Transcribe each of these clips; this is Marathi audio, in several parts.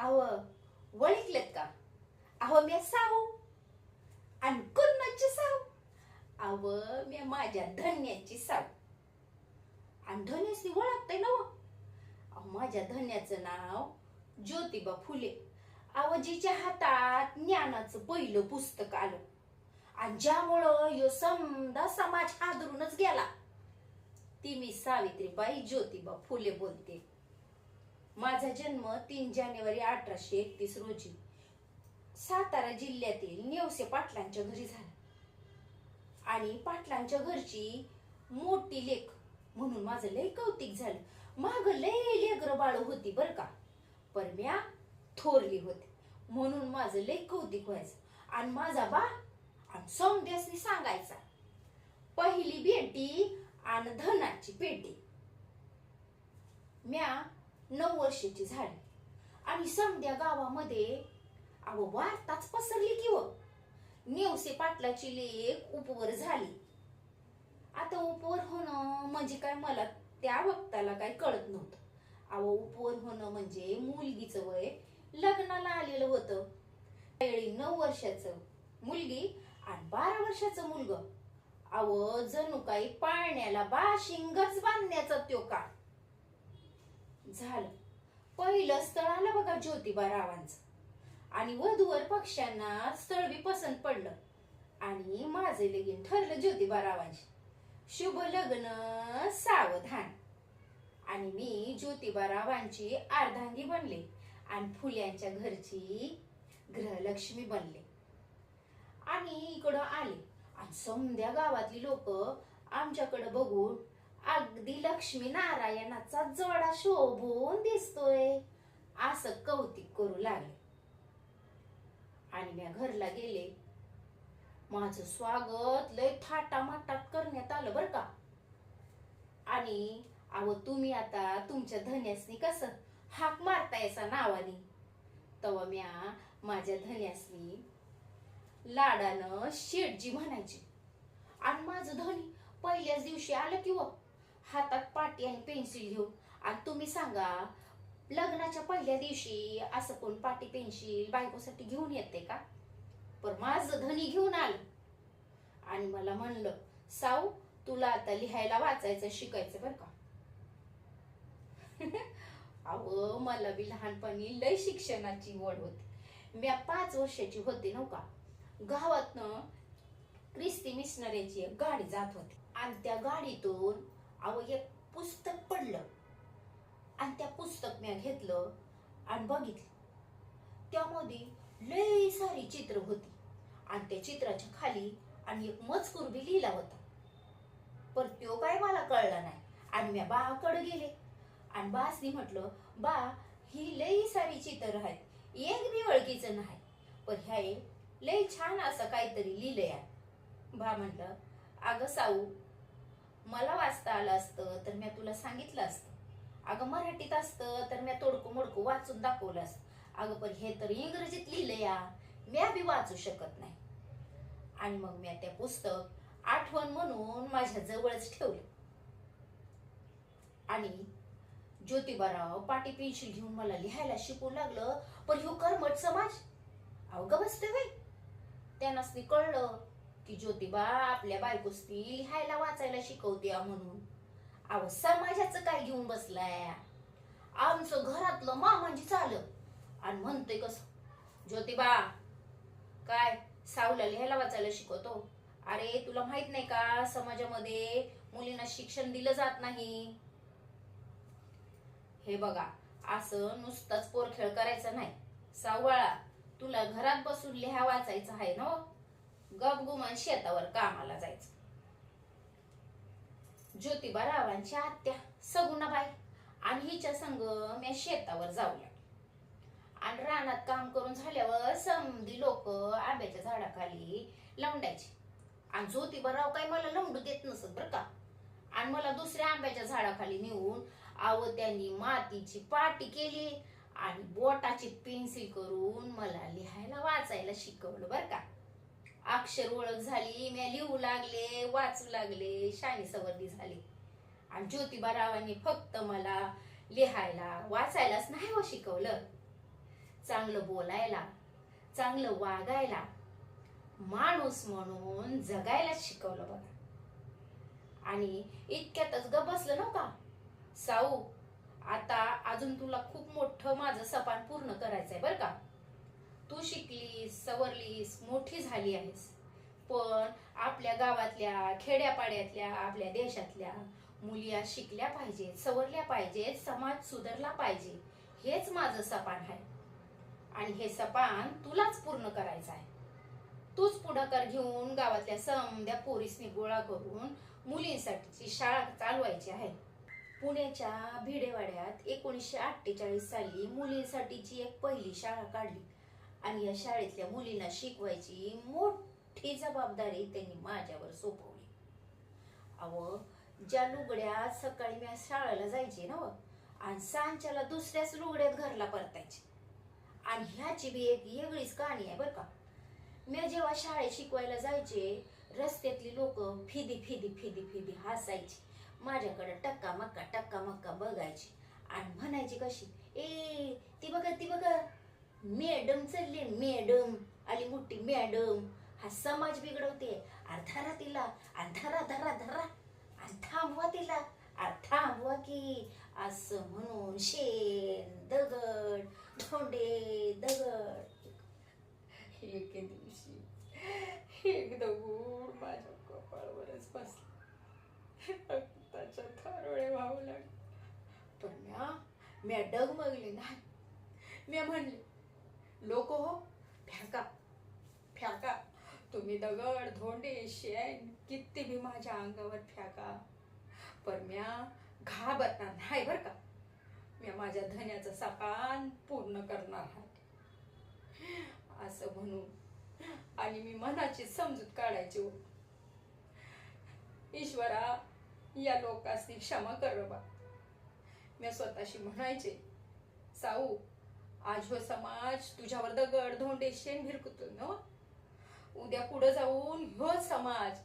अव वळिकलेत का? अहो मी साहू आणि कुन्नाची साहू. अव मी माझ्या धन्याची साहू. आणि धन्याची ओळखताय ना? माझ्या धन्याचं नाव ज्योतिबा फुले. अव जिच्या हातात ज्ञानाचं पहिलं पुस्तक आलं आणि ज्यामुळं यो समदा समाज हादरूनच गेला, ती मी सावित्रीबाई ज्योतिबा फुले बोलते. माझा जन्म 3 जानेवारी 1831 रोजी सातारा जिल्ह्यातील नेवसे पाटलांच्या घरी झाला. आणि पाटलांच्या घरची मोठी लेक म्हणून माझं लय कौतिक झालं. माग लय लेकरं बाळ होती बर का, पण म्या थोरली होते म्हणून माझं लय कौतिक व्हायचं. आणि माझा बा आणि समद्यासनी सांगायचा, पहिली बेटी आणि धनाची पेटी. म्या 9 वर्षाची झाली आणि समद्या गावामध्ये अहो वार्ताच पसरली की व नेवसे पाटलाची लेक उपवर झाली. आता उपवर होणं म्हणजे काय मला त्या वक्ताला काय कळत नव्हतं. अहो उपवर होणं म्हणजे मुलगीचं वय लग्नाला आलेलं होतं. त्यावेळी 9 वर्षाचं मुलगी आणि 12 वर्षाचं मुलग. अहो जणू काही पाळण्याला बाशिंगच बांधण्याचा त्यो काळ झालं. पहिलं स्थळ आलं बघा ज्योतिबा रावांचं. आणि वधूवर पक्षांना स्थळ बी पसंत पडलं आणि माझे लगीन ठरलं ज्योतिबा रावांशी. शुभ लग्न सावधान. आणि मी ज्योतिबा रावांची अर्धांगी बनले आणि फुल्यांच्या घरची गृहलक्ष्मी बनले. आणि इकडं आले आणि समद्या गावातली लोक आमच्याकडे बघून अगदी लक्ष्मी नारायणाचा जोडा शोभून दिसतोय असं कौतिक करू लागले. आणि मी घरला गेले. माझं स्वागत लय थाटामाटात करण्यात आलं बर का. आणि अहो तुम्ही आता तुमच्या धन्यासनी कसं हाक मारतायसा नावानी, तवा म्या माझ्या धन्यासनी लाडानं शेटजी म्हणायचे. आणि माझं धनी पहिल्याच दिवशी आलं की व हातात पाटी आणि पेन्सिल घेऊन. आणि तुम्ही सांगा, लग्नाच्या पहिल्या दिवशी असं कोण पाटी पेन्सिल बायकोसाठी घेऊन येते का? पण माझं धनी घेऊन आलं आणि मला म्हणलं, साऊ तुला आता लिहायला वाचायचं शिकायचं बर का. अहो मला बी लहानपणी लय शिक्षणाची वड होती. मी 5 वर्षाची होते नव का, गावातनं ख्रिस्ती मिशनरीची एक गाडी जात होती आणि त्या गाडीतून अहो एक पुस्तक पडलं आणि त्या पुस्तक मी घेतलं आणि बघितलं. त्यामध्ये लय सारी चित्र होती आणि त्या चित्राच्या खाली आणि एक मजकूर बी लिहिला होता. पण तो काय मला कळला नाही. आणि मी बाकडे गेले आणि बासनी म्हटलं, बा ही लय सारी चित्र आहेत, एक बी ओळखीचं नाही, पण ह्या लय छान असं काहीतरी लिहिलंय आहे. बा म्हटलं, अगं साऊ मला वाचता आलं असतं तर मी तुला सांगितलं असतं. अगं मराठीत असतं तर मी तोडकं मोडकं वाचून दाखवलं असतं. अगं पण हे तर इंग्रजीत लिहिलं या, मी बी वाचू शकत नाही. आणि मग मी त्या पुस्तक आठवण म्हणून माझ्या जवळच ठेवलं. आणि ज्योतिबाराव पाटी पेन्सिल घेऊन मला लिहायला शिकवू लागलं. पण ह्यो कर्मठ समाज अवघ बसतोय बाई. त्यांनाच कळलं की ज्योतिबा आपल्या बायकोसनी लिहायला वाचायला शिकवते म्हणून. अहो समाजाचं काय घेऊन बसलाय? आमचं घरातलं मामांजी चालं आणि म्हणते कसं, ज्योतिबा काय साऊला लिहायला वाचायला शिकवतो? अरे तुला माहित नाही का समाजामध्ये मुलींना शिक्षण दिलं जात नाही. हे बघा असं नुसताच पोरखेळ करायचा नाही. सावळा तुला घरात बसून लिहा वाचायचं आहे ना, गपगुमान शेतावर कामाला जायचं. ज्योतिबा रावांची आत्या सगुणाबाई आणि हिच्या संग मी शेतावर जाऊ लागले. आणि रानात काम करून झाल्यावर समधी लोक आंब्याच्या झाडाखाली लंडायचे. आणि ज्योतिबाराव काय मला लंडू देत नसत बर का. आणि मला दुसऱ्या आंब्याच्या झाडाखाली नेऊन अव त्यांनी मातीची पाटी केली आणि बोटाची पेन्सिल करून मला लिहायला वाचायला शिकवलं बर का. अक्षर ओळख झाली, मी लिहू लागले, वाचू लागले, शानी सवरली झाली. आणि ज्योतिबा रावांनी फक्त मला लिहायला वाचायलाच नाही शिकवलं, चांगलं बोलायला, चांगलं वागायला, माणूस म्हणून जगायला शिकवलं बघा. आणि इतक्यातच ग बसलं नव्ह का साऊ, आता अजून तुला खूप मोठं माझं सपान पूर्ण करायचंय बर का. तू शिकलीस, सवरलीस, मोठी झाली आहेस, पण आपल्या गावातल्या, खेड्यापाड्यातल्या, आपल्या देशातल्या मुली आज शिकल्या पाहिजेत, सवरल्या पाहिजेत, समाज सुधारला पाहिजे. हेच माझं सपान आहे आणि हे सपान तुलाच पूर्ण करायचं आहे. तूच पुढाकार घेऊन गावातल्या समद्या पोरीसनी गोळा करून मुलींसाठीची शाळा चालवायची आहे. पुण्याच्या भिडेवाड्यात 1948 साली मुलींसाठीची एक पहिली शाळा काढली आणि या शाळेतल्या मुलींना शिकवायची मोठी जबाबदारी त्यांनी माझ्यावर सोपवली. अहो, ज्या लुगड्या सकाळी मी शाळेला जायचे ना आणि सांच्याला दुसऱ्याच लुगड्यात घरला परतायचे. आणि ह्याची बी एक वेगळीच कहाणी आहे बर का. मी जेव्हा शाळेत शिकवायला जायचे, रस्त्यातली लोक फिदी फिदी फिदी फिदी हसायची, माझ्याकडे टक्का मक्का बघायची आणि म्हणायची कशी, ए ती बघा मॅडम चालली, मॅडम आली मोठी मॅडम, हा समाज बिघडवते, धरा तिला, धरा धरा धरा, थांबवा तिला, थांबवा की, असं म्हणून शेण दगड धोंडे दगड. एके दिवशी एक दगड माझ्या कपाळवरच बसला, रक्ताच्या थारोळे वाहू लागले. पण म्या डगमगले नाही. मी म्हणले, लोक हो, फेका फेका, तुम्ही दगड धोंडे शेण किती बी माझ्या अंगावर फेका, पण म्या घाबरणार नाही बर का. म्या माझ्या धन्याचं सपान पूर्ण करणार आहे असं म्हणून. आणि मी मनाची समजूत काढायची, ईश्वरा या लोकांनी क्षमा कर बा. मी स्वतःशी म्हणायचे, साऊ आज हो समाज तुझ्यावर दगड धोंडे शेण भिरकतो ना, उद्या पुढे जाऊन हो समाज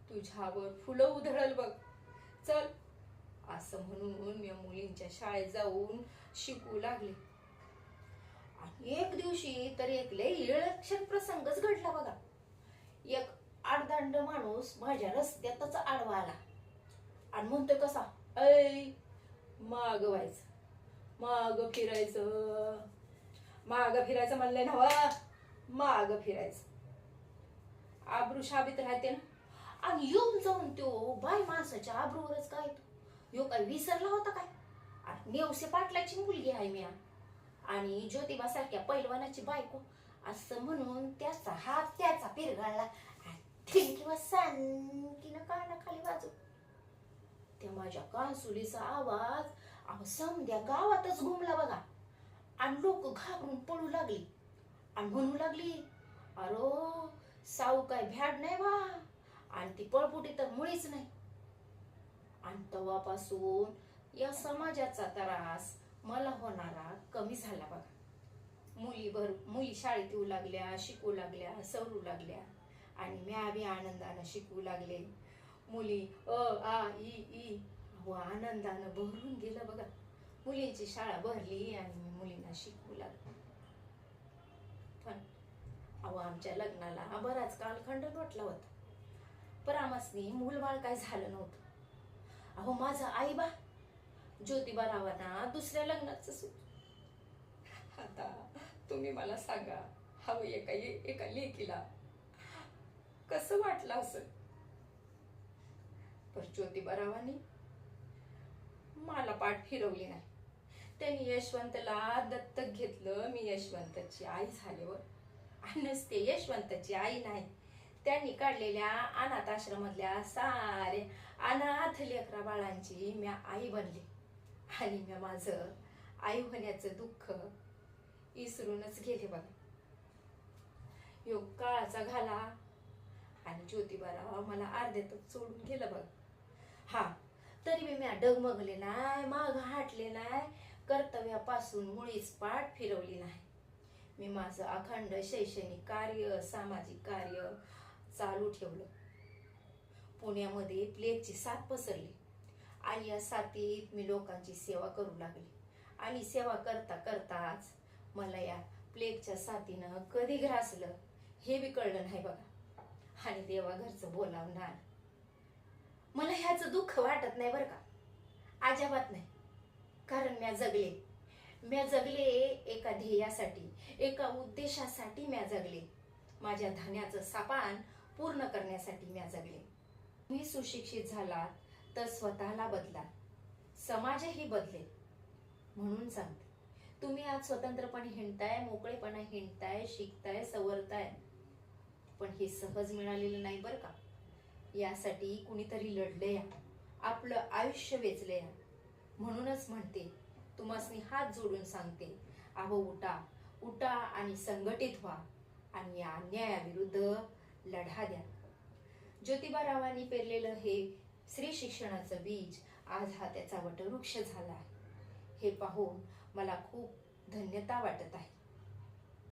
तुझ्यावर फुलं उधळल बघ, चल. असं म्हणून मी मुलींच्या शाळेत जाऊन शिकू लागले. एक दिवशी तर एक लय विलक्षण प्रसंगच घडला बघा. एक आडदांड माणूस माझ्या रस्त्यातच आडवा आला आणि म्हणतोय कसा, ऐ माग व्हायचं, माग फिरायचं म्हणले ना, माग फिरायचं, आब्रू शाबित राहते ना. आणि येऊन जाऊन तो बाई माणसाच्या आब्रूवरच काय तो यो काय विसरला होता काय. नेवसे पाटलाची मुलगी आहे मी आणि ज्योतिबा सारख्या पैलवानाची बायको, असं म्हणून त्याचा हात त्याचा पिरगाळला, किंवा सानकीनं कानाखाली वाजव. त्या माझ्या कानसुलीचा आवाज समद्या गावातच घुमला बघा. आणि लोक घाबरून पळू लागली आणि म्हणू लागली, अरो साऊ काय भ्याड नाही बा, आणि ती पळपुटी तर मुळीच नाही. आणि तेव्हापासून या समाजाचा त्रास मला होणारा कमी झाला बघा. मुली शाळेत येऊ लागल्या, शिकू लागल्या, सवरू लागल्या आणि म्या बी आनंदानं शिकू लागले. मुली आ ई ई आनंदानं भरून गेलं बघा. मुलींची शाळा भरली आणि मुलींना शिकवू लागले. पण आमच्या लग्नाला बराच कालखंड लोटला होता, पण आम्हासनी मूलबाळ काय झालं नव्हतं. माझा आईबा ज्योतिबारावांना दुसऱ्या लग्नाचं सूट. आता तुम्ही मला सांगा, एका लेकीला कसं वाटलं असेल. पण ज्योतिबारावांनी मला पाठ फिरवली नाही. त्यांनी यशवंतला दत्तक घेतलं. मी यशवंतची आई झाल्यावर, आणि नसते यशवंतची आई नाही, त्यांनी काढलेल्या अनाथ आश्रमातल्या सारे अनाथ लेकरा बाळांची मी आई बनले. आणि मी माझं आई होण्याचं दुःख विसरूनच गेले बघा. योग काळाचा घाला आणि ज्योतिबाराव मला अर्ध्यातच सोडून गेलं बघ. तरी मी डगमगले नाही, माग हाटले नाही, कर्तव्यापासून मुळीच पाठ फिरवली नाही. मी माझं अखंड शैक्षणिक कार्य, सामाजिक कार्य चालू ठेवलं. पुण्यामध्ये प्लेगची साथ पसरली आणि या साथीत मी लोकांची सेवा करू लागले. आणि सेवा करता करताच मला या प्लेगच्या साथीनं कधी ग्रासलं हे बी कळलं नाही बघा. आणि देवा घरचं बोलावणार. मला ह्याचं दुःख वाटत नाही बरं का, अजिबात नाही. कारण म्या जगले एका ध्येयासाठी, एका उद्देशासाठी म्या जगले. माझ्या धन्याचं सापान पूर्ण करण्यासाठी म्या जगले. तुम्ही सुशिक्षित झालात तर स्वतःला बदला, समाजही बदलेल. म्हणून सांगते, तुम्ही आज स्वतंत्रपणे हिंडताय, मोकळेपणा हिंडताय, शिकताय, सवरताय. पण हे सहज मिळालेलं नाही बरं का. यासाठी कुणीतरी लढलंय, आपलं आयुष्य वेचलंय. म्हणूनच म्हणते, तुम्हासनी हात जोडून सांगते, अहो उठा, उठा आणि संघटित व्हा आणि या अन्यायाविरुद्ध लढा द्या. ज्योतिबारावांनी पेरलेलं हे स्त्री शिक्षणाचं बीज आज हा त्याचा वटवृक्ष झाला आहे. हे पाहून मला खूप धन्यता वाटत आहे.